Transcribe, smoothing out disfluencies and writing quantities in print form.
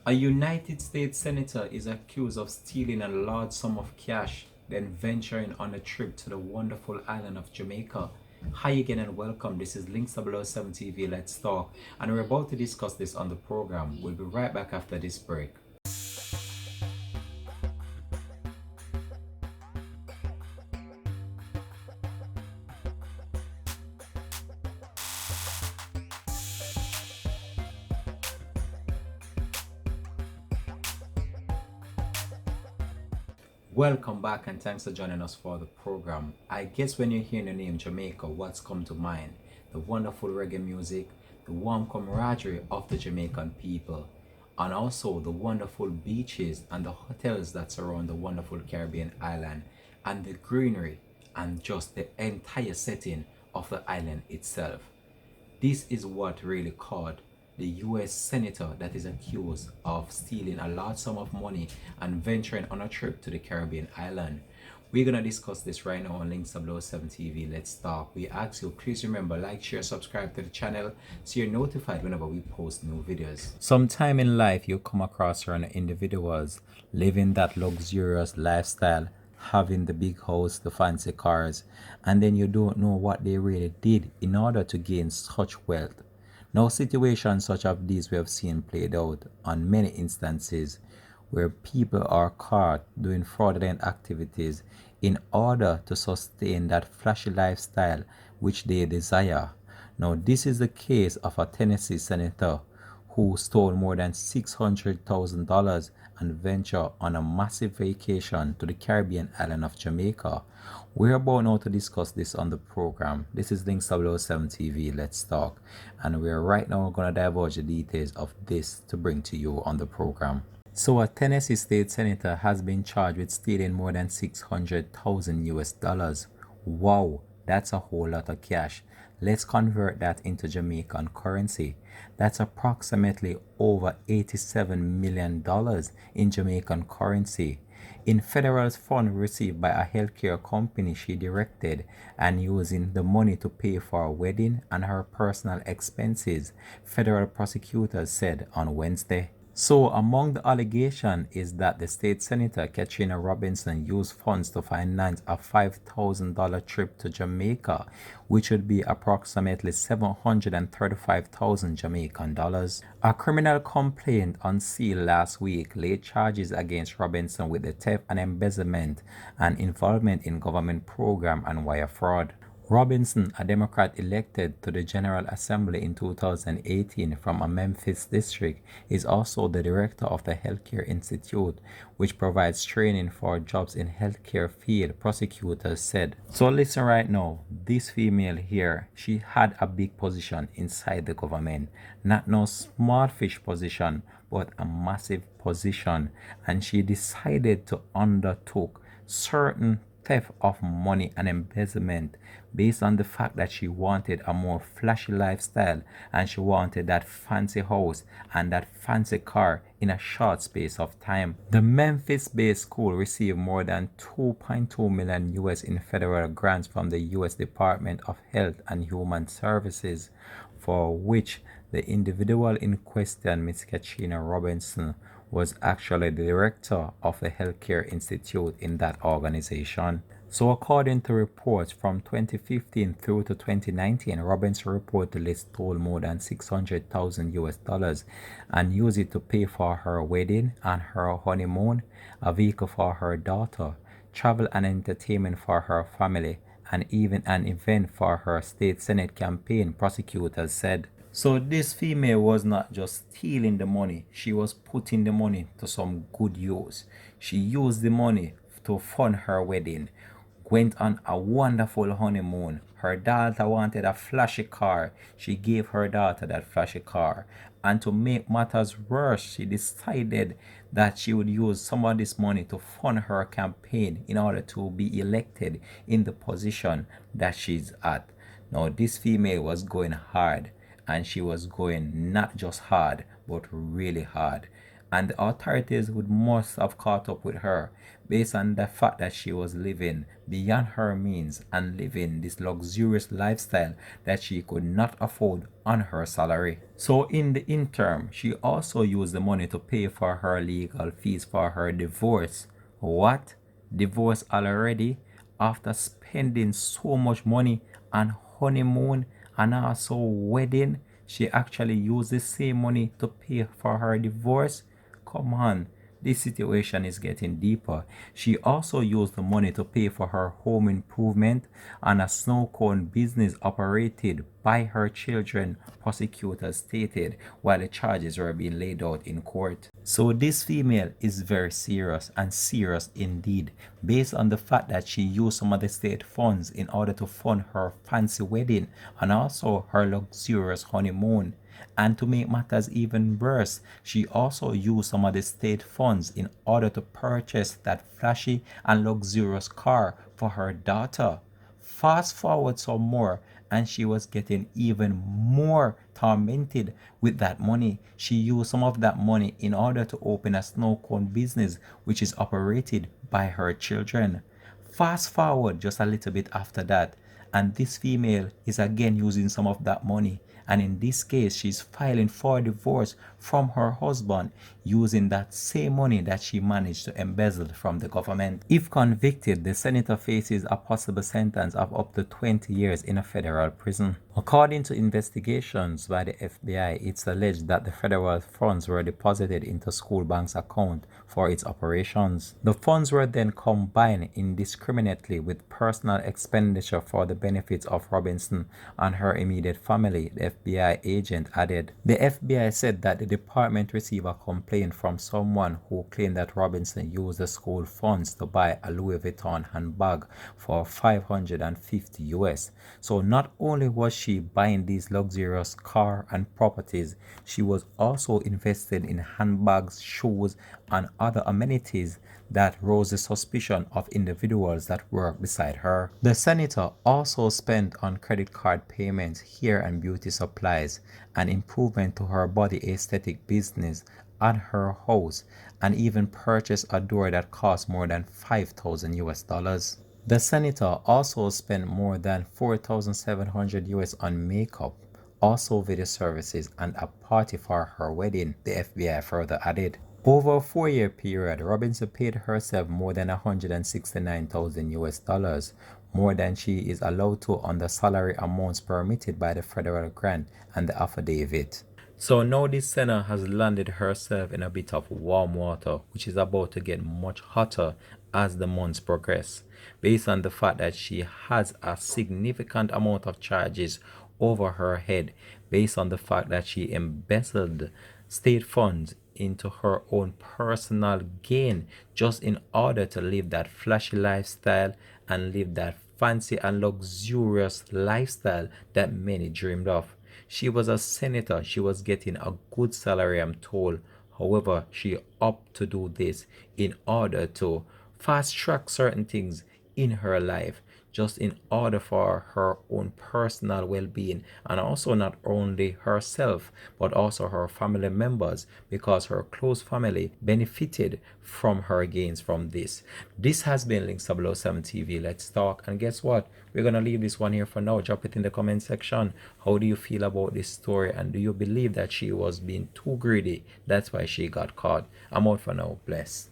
A United States senator is accused of stealing a large sum of cash, then venturing on a trip to the wonderful island of Jamaica. Hi again and welcome. This is Links 007 TV. Let's talk. And we're about to discuss this on the program. We'll be right back after this break. Welcome back and thanks for joining us for the program. I guess when you hear the name Jamaica, what's come to mind? The wonderful reggae music, the warm camaraderie of the Jamaican people, and also the wonderful beaches and the hotels that surround the wonderful Caribbean island, and the greenery and just the entire setting of the island itself. This is what really caught the US senator that is accused of stealing a large sum of money and venturing on a trip to the Caribbean island. We're going to discuss this right now on Links 007 TV. Let's talk. We ask you, please remember, like, share, subscribe to the channel so you're notified whenever we post new videos. Sometime in life, you come across certain individuals living that luxurious lifestyle, having the big house, the fancy cars, and then you don't know what they really did in order to gain such wealth. Now, situations such as these we have seen played out on many instances where people are caught doing fraudulent activities in order to sustain that flashy lifestyle which they desire. Now, this is the case of a Tennessee senator who stole more than $600,000 and ventured on a massive vacation to the Caribbean island of Jamaica. We're about now to discuss this on the program. This is Links 007 TV, Let's Talk, and we're right now going to divulge the details of this to bring to you on the program. So a Tennessee state senator has been charged with stealing more than 600,000 US dollars. Wow, that's a whole lot of cash. Let's convert that into Jamaican currency. That's approximately over $87 million in Jamaican currency. In federal funds received by a healthcare company she directed and using the money to pay for a wedding and her personal expenses, federal prosecutors said on Wednesday. So among the allegation is that the state senator Katrina Robinson used funds to finance a $5,000 trip to Jamaica, which would be approximately 735,000 Jamaican dollars. A criminal complaint unsealed last week laid charges against Robinson with the theft and embezzlement and involvement in government program and wire fraud. Robinson, a Democrat elected to the General Assembly in 2018 from a Memphis district, is also the director of the Healthcare Institute, which provides training for jobs in healthcare field, prosecutors said. So listen right now, this female here, she had a big position inside the government, not no small fish position, but a massive position, and she decided to undertake certain theft of money and embezzlement based on the fact that she wanted a more flashy lifestyle and she wanted that fancy house and that fancy car in a short space of time. The Memphis-based school received more than 2.2 million US in federal grants from the US Department of Health and Human Services, for which the individual in question, Ms. Katrina Robinson, was actually the director of the Healthcare Institute in that organization. So according to reports from 2015 through to 2019, Robinson reportedly stole more than 600,000 US dollars and used it to pay for her wedding and her honeymoon, a vehicle for her daughter, travel and entertainment for her family, and even an event for her state senate campaign, prosecutors said. So this female was not just stealing the money, she was putting the money to some good use. She used the money to fund her wedding, went on a wonderful honeymoon. Her daughter wanted a flashy car. She gave her daughter that flashy car. And to make matters worse, she decided that she would use some of this money to fund her campaign in order to be elected in the position that she's at. Now, this female was going hard, and she was going not just hard, but really hard. and the authorities would must have caught up with her based on the fact that she was living beyond her means and living this luxurious lifestyle that she could not afford on her salary. So in the interim, she also used the money to pay for her legal fees for her divorce. What? Divorce already? After spending so much money on honeymoon and also wedding, she actually used the same money to pay for her divorce? Come on, this situation is getting deeper. She also used the money to pay for her home improvement and a snow cone business operated by her children, prosecutors stated while the charges were being laid out in court. So this female is very serious and serious indeed, based on the fact that she used some of the state funds in order to fund her fancy wedding and also her luxurious honeymoon. And to make matters even worse, she also used some of the state funds in order to purchase that flashy and luxurious car for her daughter. Fast forward some more, and she was getting even more tormented with that money. She used some of that money in order to open a snow cone business, which is operated by her children. Fast forward just a little bit after that, and this female is again using some of that money, and in this case she's filing for divorce from her husband using that same money that she managed to embezzle from the government. If convicted, the senator faces a possible sentence of up to 20 years in a federal prison. According to investigations by the FBI, it's alleged that the federal funds were deposited into Schoolbank's account for its operations. The funds were then combined indiscriminately with personal expenditure for the benefits of Robinson and her immediate family, the FBI agent added. The FBI said that the department received a complaint from someone who claimed that Robinson used the school funds to buy a Louis Vuitton handbag for $550 US. So not only was she buying these luxurious car and properties, she was also invested in handbags, shoes, and other amenities that rose the suspicion of individuals that worked beside her. The senator also spent on credit card payments, hair and beauty supplies, an improvement to her body aesthetic business and her house, and even purchased a door that cost more than 5,000 US dollars. The senator also spent more than 4,700 US on makeup, also video services, and a party for her wedding, the FBI further added. Over a 4-year period, Robinson paid herself more than 169,000 US dollars, more than she is allowed to under salary amounts permitted by the federal grant and the affidavit. So now this senator has landed herself in a bit of warm water, which is about to get much hotter as the months progress, based on the fact that she has a significant amount of charges over her head, based on the fact that she embezzled state funds into her own personal gain just in order to live that flashy lifestyle and live that fancy and luxurious lifestyle that many dreamed of. She was a senator. She was getting a good salary, I'm told. However, she opted to do this in order to fast track certain things in her life, just in order for her own personal well-being, and also not only herself but also her family members, because her close family benefited from her gains from this. This has been Links 007 TV. Let's talk. And guess what, we're gonna leave this one here for now. Drop it in the comment section. How do you feel about this story, and do you believe that she was being too greedy, that's why she got caught? I'm out for now. Bless.